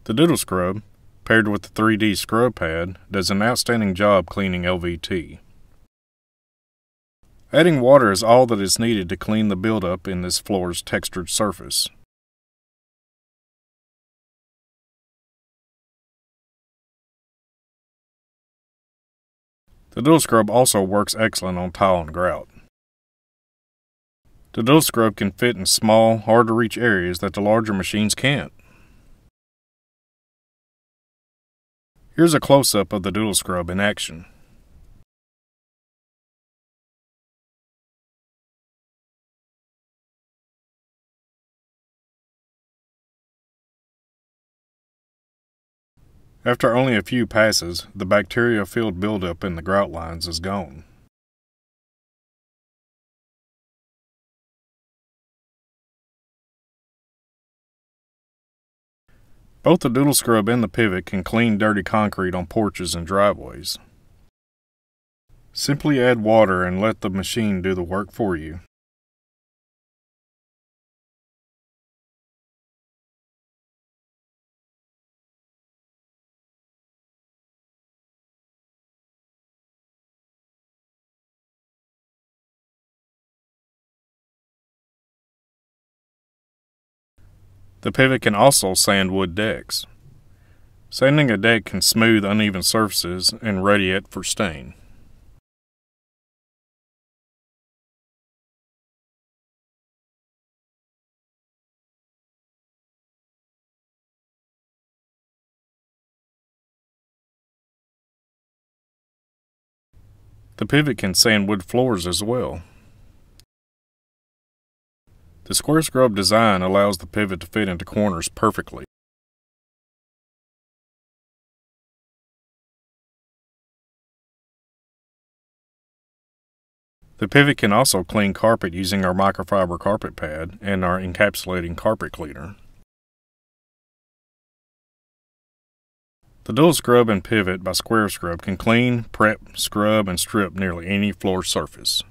The Doodle Scrub, paired with the 3D Scrub Pad, does an outstanding job cleaning LVT. Adding water is all that is needed to clean the buildup in this floor's textured surface. The Doodle Scrub also works excellent on tile and grout. The Doodle Scrub can fit in small, hard-to-reach areas that the larger machines can't. Here's a close-up of the Doodle Scrub in action. After only a few passes, the bacteria-filled buildup in the grout lines is gone. Both the Doodle Scrub and the pivot can clean dirty concrete on porches and driveways. Simply add water and let the machine do the work for you. The pivot can also sand wood decks. Sanding a deck can smooth uneven surfaces and ready it for stain. The pivot can sand wood floors as well. The square scrub design allows the pivot to fit into corners perfectly. The pivot can also clean carpet using our microfiber carpet pad and our encapsulating carpet cleaner. The Doodle Scrub and Pivot by Square Scrub can clean, prep, scrub, and strip nearly any floor surface.